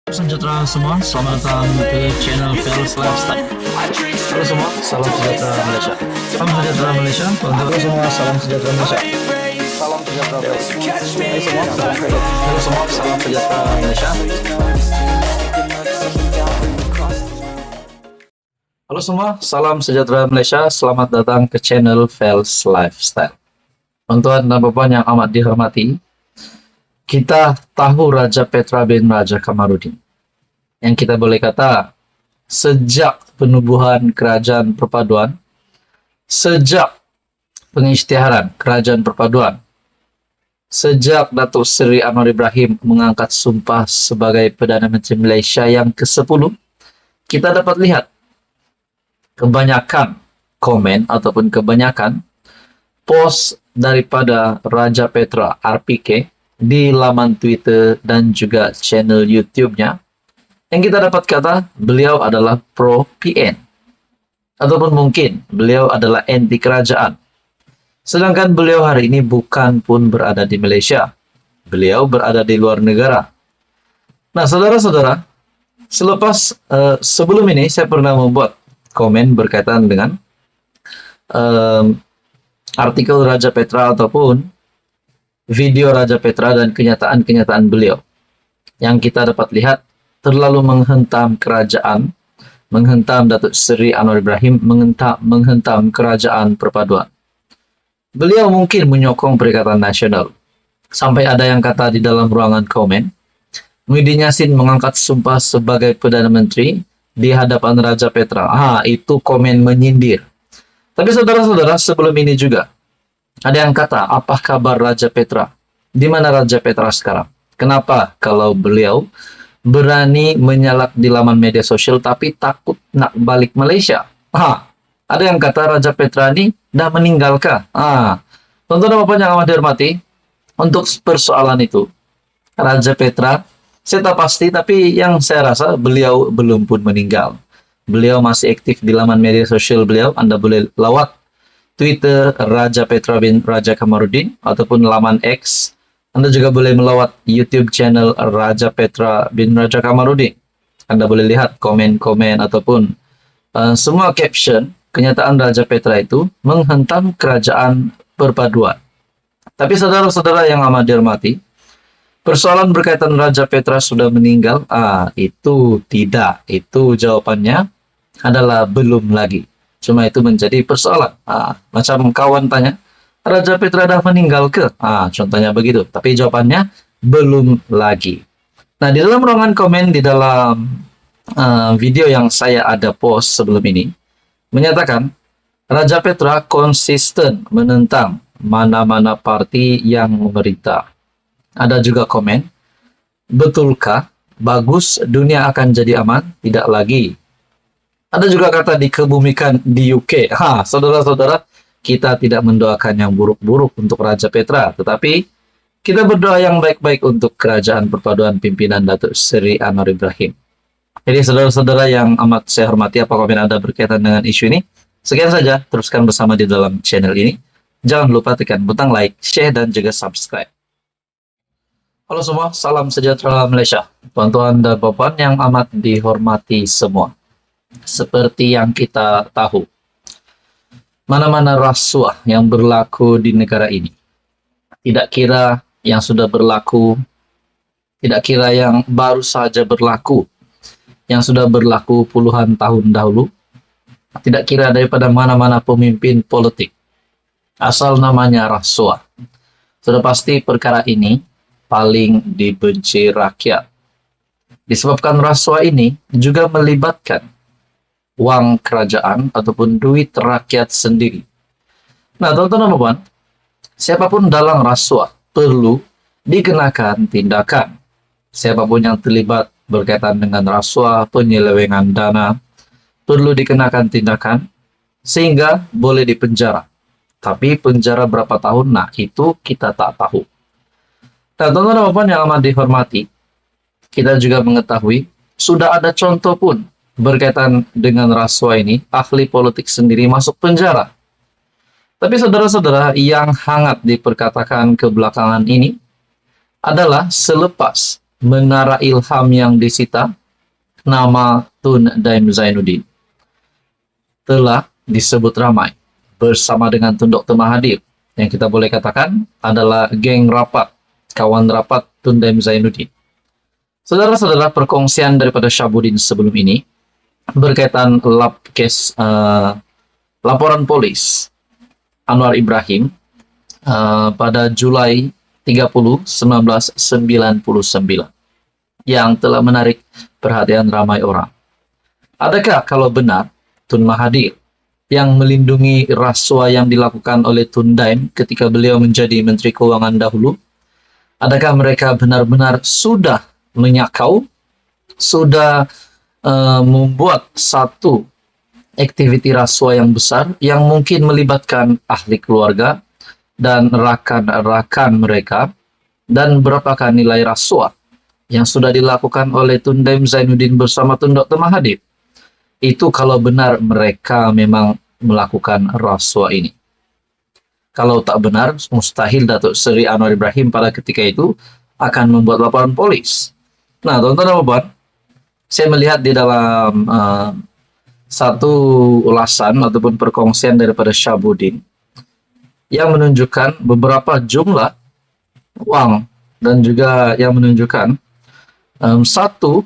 Sejahtera semua, selamat datang ke channel Fels Lifestyle. Halo semua, salam sejahtera Malaysia. Salam sejahtera Malaysia. Halo semua, salam sejahtera Malaysia. Salam sejahtera Malaysia. Halo semua, salam sejahtera Malaysia. Halo semua, salam sejahtera Malaysia. Selamat datang ke channel Fels Lifestyle. Tuan-tuan dan puan yang amat dihormati, kita tahu Raja Petra bin Raja Kamarudin. Yang kita boleh kata, sejak penubuhan kerajaan perpaduan, sejak pengisytiharan kerajaan perpaduan, sejak Datuk Seri Anwar Ibrahim mengangkat sumpah sebagai Perdana Menteri Malaysia yang ke-10, kita dapat lihat kebanyakan komen ataupun kebanyakan post daripada Raja Petra RPK di laman Twitter dan juga channel YouTube-nya, yang kita dapat kata beliau adalah pro PN, ataupun mungkin beliau adalah anti kerajaan. Sedangkan beliau hari ini bukan pun berada di Malaysia, beliau berada di luar negara. Nah, saudara-saudara, sebelum ini saya pernah membuat komen berkaitan dengan artikel Raja Petra ataupun video Raja Petra dan kenyataan-kenyataan beliau yang kita dapat lihat terlalu menghentam kerajaan, menghentam Datuk Seri Anwar Ibrahim, menghentam kerajaan perpaduan. Beliau mungkin menyokong Perikatan Nasional. Sampai ada yang kata di dalam ruangan komen, Muhyiddin Yassin mengangkat sumpah sebagai Perdana Menteri di hadapan Raja Petra. Itu komen menyindir. Tapi saudara-saudara, sebelum ini juga ada yang kata, apa kabar Raja Petra? Di mana Raja Petra sekarang? Kenapa kalau beliau berani menyalak di laman media sosial tapi takut nak balik Malaysia? Ada yang kata Raja Petra ini dah meninggalkah? Tonton apa yang amat dihormati, untuk persoalan itu Raja Petra saya tak pasti, tapi yang saya rasa beliau belum pun meninggal. Beliau masih aktif di laman media sosial beliau. Anda boleh lawat Twitter Raja Petra bin Raja Kamarudin ataupun laman X. Anda juga boleh melawat YouTube channel Raja Petra bin Raja Kamarudin. Anda boleh lihat komen-komen ataupun semua caption kenyataan Raja Petra itu menghentam kerajaan perpaduan. Tapi saudara-saudara yang amat dihormati, persoalan berkaitan Raja Petra sudah meninggal, itu tidak. Itu jawabannya adalah belum lagi. Cuma itu menjadi persoalan. Macam kawan tanya, Raja Petra dah meninggal ke? Contohnya begitu. Tapi jawabannya belum lagi. Nah, di dalam ruangan komen, di dalam video yang saya ada post sebelum ini, menyatakan Raja Petra konsisten menentang mana-mana parti yang memerintah. Ada juga komen, betulkah bagus dunia akan jadi aman? Tidak lagi. Ada juga kata dikebumikan di UK. Saudara-saudara, kita tidak mendoakan yang buruk-buruk untuk Raja Petra, tetapi kita berdoa yang baik-baik untuk kerajaan perpaduan pimpinan Datuk Seri Anwar Ibrahim. Jadi saudara-saudara yang amat saya hormati, apa komen Anda berkaitan dengan isu ini? Sekian saja, teruskan bersama di dalam channel ini. Jangan lupa tekan butang like, share, dan juga subscribe. Halo semua, salam sejahtera Malaysia. Tuan-tuan dan puan yang amat dihormati semua. Seperti yang kita tahu, mana-mana rasuah yang berlaku di negara ini, tidak kira yang sudah berlaku, tidak kira yang baru saja berlaku, yang sudah berlaku puluhan tahun dahulu, tidak kira daripada mana-mana pemimpin politik, asal namanya rasuah, sudah pasti perkara ini paling dibenci rakyat. Disebabkan rasuah ini juga melibatkan wang kerajaan ataupun duit rakyat sendiri. Nah, teman-teman dan puan, siapapun dalam rasuah perlu dikenakan tindakan. Siapapun yang terlibat berkaitan dengan rasuah, penyelewengan dana, perlu dikenakan tindakan sehingga boleh dipenjara. Tapi penjara berapa tahun? Nah, itu kita tak tahu. Nah, teman-teman dan puan yang amat dihormati, kita juga mengetahui sudah ada contoh pun berkaitan dengan rasuah ini, ahli politik sendiri masuk penjara. Tapi saudara-saudara, yang hangat diperkatakan kebelakangan ini adalah selepas Menara Ilham yang disita, nama Tun Daim Zainuddin telah disebut ramai bersama dengan Tun Dr. Mahathir, yang kita boleh katakan adalah geng rapat, kawan rapat Tun Daim Zainuddin. Saudara-saudara, perkongsian daripada Syahbudin sebelum ini berkaitan laporan polis Anwar Ibrahim pada Julai 30, 1999 yang telah menarik perhatian ramai orang. Adakah kalau benar Tun Mahathir yang melindungi rasuah yang dilakukan oleh Tun Daim ketika beliau menjadi Menteri Keuangan dahulu, adakah mereka benar-benar sudah menyakau, sudah membuat satu aktiviti rasuah yang besar yang mungkin melibatkan ahli keluarga dan rakan-rakan mereka, dan berapakah nilai rasuah yang sudah dilakukan oleh Tun Daim Zainuddin bersama Tun Dr. Mahathir? Itu kalau benar mereka memang melakukan rasuah ini. Kalau tak benar, mustahil Datuk Seri Anwar Ibrahim pada ketika itu akan membuat laporan polis. Nah, teman-teman dan puan, saya melihat di dalam satu ulasan ataupun perkongsian daripada Syahbudin yang menunjukkan beberapa jumlah uang, dan juga yang menunjukkan satu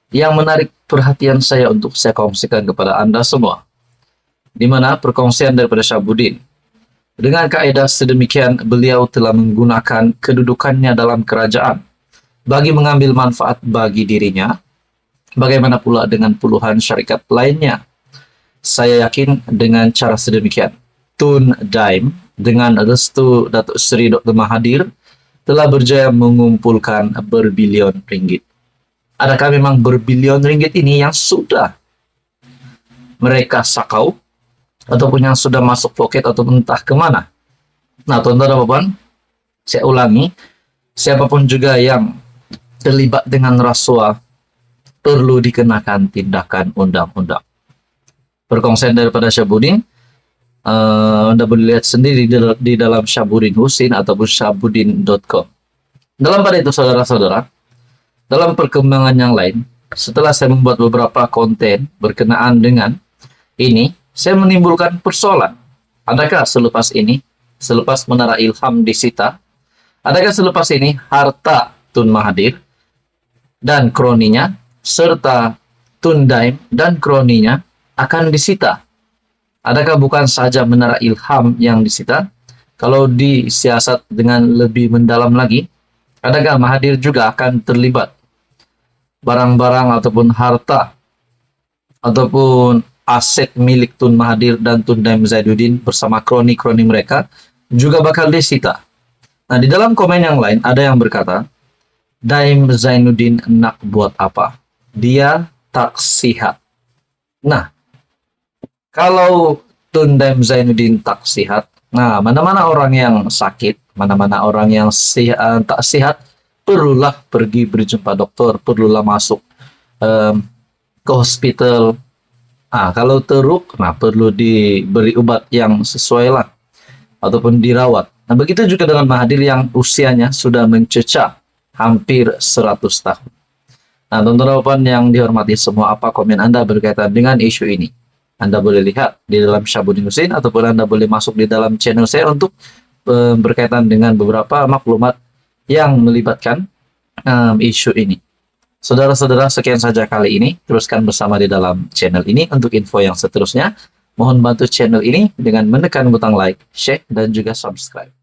yang menarik perhatian saya untuk saya kongsikan kepada Anda semua, di mana perkongsian daripada Syahbudin dengan kaedah sedemikian beliau telah menggunakan kedudukannya dalam kerajaan bagi mengambil manfaat bagi dirinya, bagaimana pula dengan puluhan syarikat lainnya. Saya yakin dengan cara sedemikian Tun Daim dengan restu Datuk Seri Dr. Mahathir telah berjaya mengumpulkan berbilion ringgit. Adakah memang berbilion ringgit ini yang sudah mereka sakau, ataupun yang sudah masuk poket atau entah kemana? Nah, tuan-tuan dan puan, saya ulangi, siapapun juga yang terlibat dengan rasuah perlu dikenakan tindakan undang-undang. Perkongsian daripada Syahbudin, Anda boleh lihat sendiri di dalam Syahbudin Husin ataupun syahbudin.com. Dalam pada itu, saudara-saudara, dalam perkembangan yang lain, setelah saya membuat beberapa konten berkenaan dengan ini, saya menimbulkan persoalan. Adakah selepas ini, selepas Menara Ilham disita, adakah selepas ini harta Tun Mahathir dan kroninya, serta Tun Daim dan kroninya akan disita? Adakah bukan saja Menara Ilham yang disita? Kalau disiasat dengan lebih mendalam lagi, adakah Mahathir juga akan terlibat? Barang-barang ataupun harta ataupun aset milik Tun Mahathir dan Tun Daim Zainuddin bersama kroni-kroni mereka juga bakal disita. Nah, di dalam komen yang lain ada yang berkata, Daim Zainuddin nak buat apa? Dia tak sihat. Nah, kalau Tun Daim Zainuddin tak sihat, nah, mana-mana orang yang sakit, mana-mana orang yang tak sihat, perlulah pergi berjumpa dokter, perlulah masuk ke hospital. Kalau teruk, nah perlu diberi obat yang sesuai lah, ataupun dirawat. Nah, begitu juga dengan Mahathir yang usianya sudah mencecah hampir 100 tahun. Nah, teman-teman yang dihormati semua, apa komen Anda berkaitan dengan isu ini? Anda boleh lihat di dalam Syahbudin Husin, ataupun Anda boleh masuk di dalam channel saya untuk berkaitan dengan beberapa maklumat yang melibatkan isu ini. Saudara-saudara, sekian saja kali ini. Teruskan bersama di dalam channel ini untuk info yang seterusnya. Mohon bantu channel ini dengan menekan butang like, share, dan juga subscribe.